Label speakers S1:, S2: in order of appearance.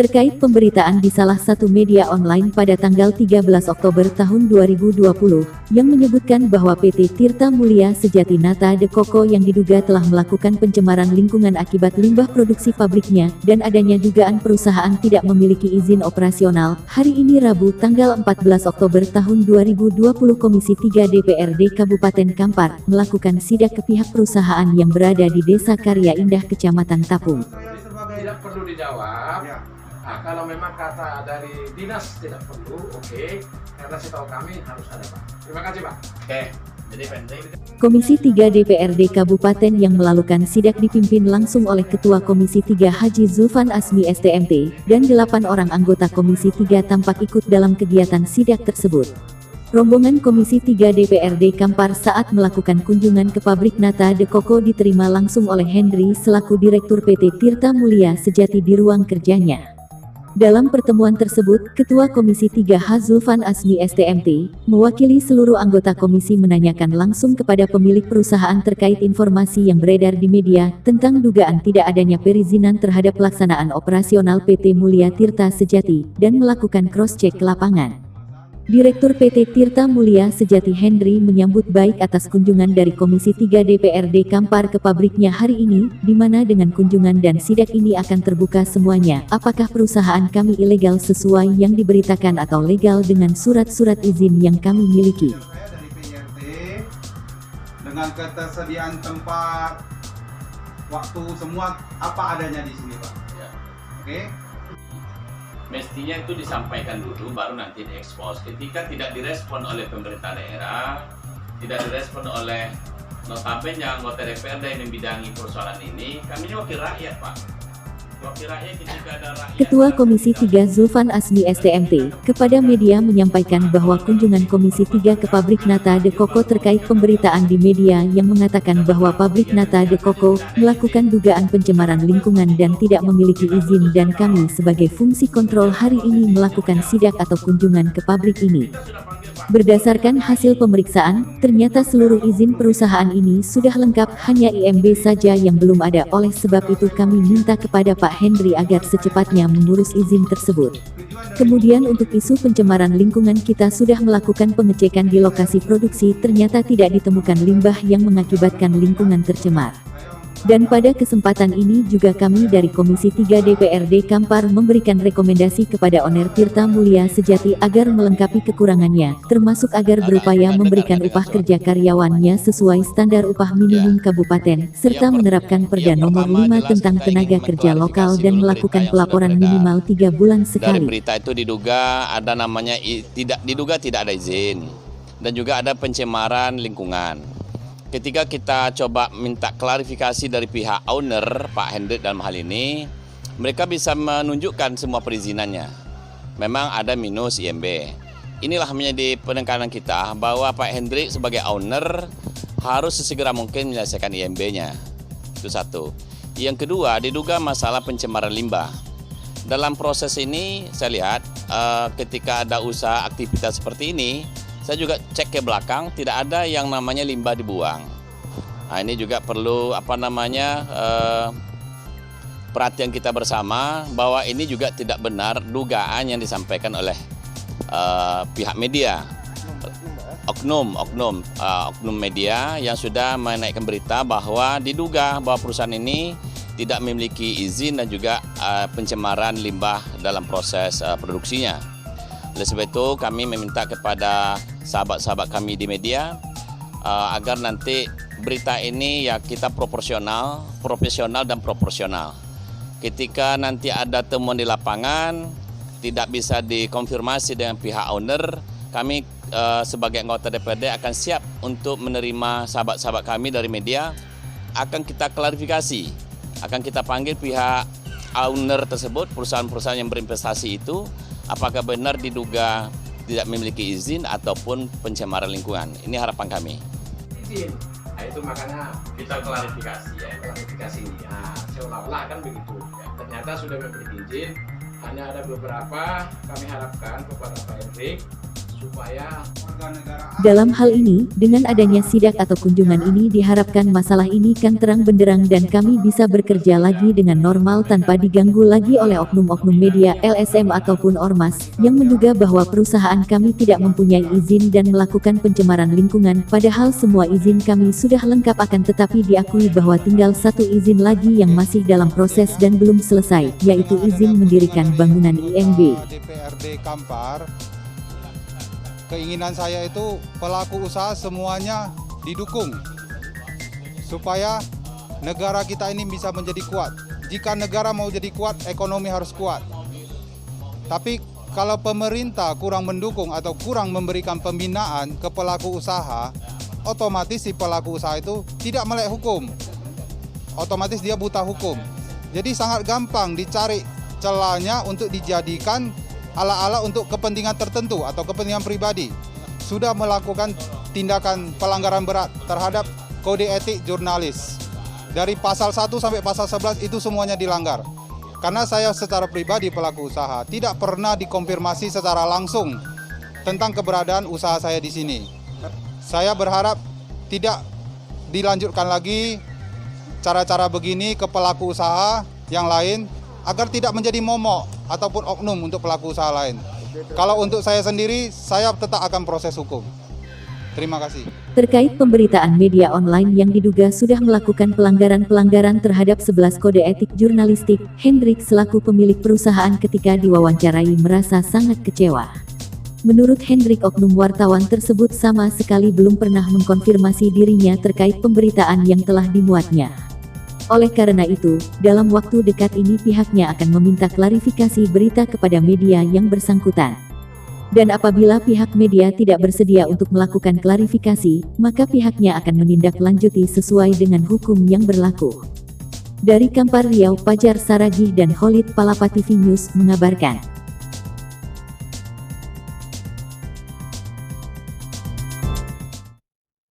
S1: terkait pemberitaan di salah satu media online pada tanggal 13 Oktober tahun 2020, yang menyebutkan bahwa PT Tirta Mulia Sejati Nata De Coco yang diduga telah melakukan pencemaran lingkungan akibat limbah produksi pabriknya, dan adanya dugaan perusahaan tidak memiliki izin operasional. Hari ini Rabu tanggal 14 Oktober tahun 2020 Komisi 3 DPRD Kabupaten Kampar melakukan sidak ke pihak perusahaan yang berada di Desa Karya Indah Kecamatan Tapung.
S2: Tidak perlu dijawab. Nah, kalau memang kata dari dinas tidak perlu, oke. Karena setahu kami harus ada, Pak. Terima kasih, Pak. Oke. Jadi penting.
S1: Komisi 3 DPRD Kabupaten yang melakukan sidak dipimpin langsung oleh Ketua Komisi 3 Haji Zulfan Asmi STMT, dan 8 orang anggota Komisi 3 tampak ikut dalam kegiatan sidak tersebut. Rombongan Komisi 3 DPRD Kampar saat melakukan kunjungan ke pabrik Nata De Coco diterima langsung oleh Henry selaku Direktur PT Tirta Mulia Sejati di ruang kerjanya. Dalam pertemuan tersebut, Ketua Komisi 3 H. Zulfan Asmi STMT, mewakili seluruh anggota komisi menanyakan langsung kepada pemilik perusahaan terkait informasi yang beredar di media, tentang dugaan tidak adanya perizinan terhadap pelaksanaan operasional PT Mulia Tirta Sejati, dan melakukan cross-check lapangan. Direktur PT Tirta Mulia Sejati Henry menyambut baik atas kunjungan dari Komisi 3 DPRD Kampar ke pabriknya hari ini, di mana dengan kunjungan dan sidak ini akan terbuka semuanya, apakah perusahaan kami ilegal sesuai yang diberitakan atau legal dengan surat-surat izin yang kami miliki.
S3: Saya dari PRT, dengan ketersediaan tempat, waktu, semua apa adanya di sini, Pak.
S4: Ya.
S3: Oke?
S4: Mestinya itu disampaikan dulu, baru nanti diekspos. Ketika tidak direspon oleh pemerintah daerah, tidak direspon oleh notabene anggota DPRD yang membidangi persoalan ini, kami ini wakil rakyat, Pak. Wakil rakyat ketika ada rakyat.
S1: Ketua Komisi 3 Zulfan Asmi STMT, kepada media menyampaikan bahwa kunjungan Komisi 3 ke pabrik Nata De Coco terkait pemberitaan di media yang mengatakan bahwa pabrik Nata De Coco melakukan dugaan pencemaran lingkungan dan tidak memiliki izin, dan kami sebagai fungsi kontrol hari ini melakukan sidak atau kunjungan ke pabrik ini. Berdasarkan hasil pemeriksaan, ternyata seluruh izin perusahaan ini sudah lengkap, hanya IMB saja yang belum ada. Oleh sebab itu kami minta kepada Pak Henry agar secepatnya mengurus izin tersebut. Kemudian untuk isu pencemaran lingkungan, kita sudah melakukan pengecekan di lokasi produksi, ternyata tidak ditemukan limbah yang mengakibatkan lingkungan tercemar. Dan pada kesempatan ini juga kami dari Komisi 3 DPRD Kampar memberikan rekomendasi kepada Owner Tirta Mulia Sejati agar melengkapi kekurangannya, termasuk agar berupaya memberikan upah kerja karyawannya sesuai standar upah minimum kabupaten, serta menerapkan Perda Nomor 5 tentang tenaga kerja lokal dan melakukan pelaporan minimal 3 bulan sekali.
S4: Dari berita itu diduga ada namanya tidak ada izin, dan juga ada pencemaran lingkungan. Ketika kita coba minta klarifikasi dari pihak owner, Pak Hendrik dalam hal ini, mereka bisa menunjukkan semua perizinannya. Memang ada minus IMB. Inilah menjadi penekanan kita bahwa Pak Hendrik sebagai owner harus sesegera mungkin menyelesaikan IMB-nya. Itu satu. Yang kedua, diduga masalah pencemaran limbah. Dalam proses ini saya lihat ketika ada usaha aktivitas seperti ini, saya juga cek ke belakang, tidak ada yang namanya limbah dibuang. Nah, ini juga perlu perhatian kita bersama bahwa ini juga tidak benar dugaan yang disampaikan oleh pihak media. Oknum media yang sudah menaikkan berita bahwa diduga bahwa perusahaan ini tidak memiliki izin dan juga pencemaran limbah dalam proses produksinya. Oleh sebab itu kami meminta kepada sahabat-sahabat kami di media agar nanti berita ini ya kita profesional dan proporsional. Ketika nanti ada temuan di lapangan tidak bisa dikonfirmasi dengan pihak owner, kami sebagai anggota DPRD akan siap untuk menerima sahabat-sahabat kami dari media, akan kita klarifikasi, akan kita panggil pihak owner tersebut, perusahaan-perusahaan yang berinvestasi itu, apakah benar diduga tidak memiliki izin ataupun pencemaran lingkungan. Ini harapan kami.
S2: Izin. Nah, itu makanya kita klarifikasi ya, klarifikasinya. Seolah-olah kan begitu. Ya, ternyata sudah memiliki izin, hanya ada beberapa. Kami harapkan kepada Pak Hendrik supaya
S3: warga negara
S1: Dalam hal ini, dengan adanya sidak atau kunjungan ini diharapkan masalah ini kan terang benderang dan kami bisa bekerja lagi dengan normal tanpa diganggu lagi oleh oknum-oknum media, LSM ataupun ormas, yang menduga bahwa perusahaan kami tidak mempunyai izin dan melakukan pencemaran lingkungan, padahal semua izin kami sudah lengkap akan tetapi diakui bahwa tinggal satu izin lagi yang masih dalam proses dan belum selesai, yaitu izin mendirikan bangunan IMB.
S3: DPRD Kampar. Keinginan saya itu pelaku usaha semuanya didukung supaya negara kita ini bisa menjadi kuat. Jika negara mau jadi kuat, ekonomi harus kuat. Tapi kalau pemerintah kurang mendukung atau kurang memberikan pembinaan ke pelaku usaha, otomatis si pelaku usaha itu tidak melek hukum. Otomatis dia buta hukum. Jadi sangat gampang dicari celahnya untuk dijadikan ala-ala untuk kepentingan tertentu atau kepentingan pribadi. Sudah melakukan tindakan pelanggaran berat terhadap kode etik jurnalis. Dari pasal 1 sampai pasal 11 itu semuanya dilanggar. Karena saya secara pribadi pelaku usaha tidak pernah dikonfirmasi secara langsung tentang keberadaan usaha saya di sini. Saya berharap tidak dilanjutkan lagi cara-cara begini ke pelaku usaha yang lain agar tidak menjadi momok ataupun oknum untuk pelaku usaha lain. Kalau untuk saya sendiri, saya tetap akan proses hukum. Terima kasih.
S1: Terkait pemberitaan media online yang diduga sudah melakukan pelanggaran-pelanggaran terhadap 11 kode etik jurnalistik, Hendrik selaku pemilik perusahaan ketika diwawancarai merasa sangat kecewa. Menurut Hendrik, oknum wartawan tersebut sama sekali belum pernah mengkonfirmasi dirinya terkait pemberitaan yang telah dimuatnya. Oleh karena itu, dalam waktu dekat ini pihaknya akan meminta klarifikasi berita kepada media yang bersangkutan. Dan apabila pihak media tidak bersedia untuk melakukan klarifikasi, maka pihaknya akan menindaklanjuti sesuai dengan hukum yang berlaku. Dari Kampar Riau, Pajar Saragih dan Khalid Palapa TV News mengabarkan.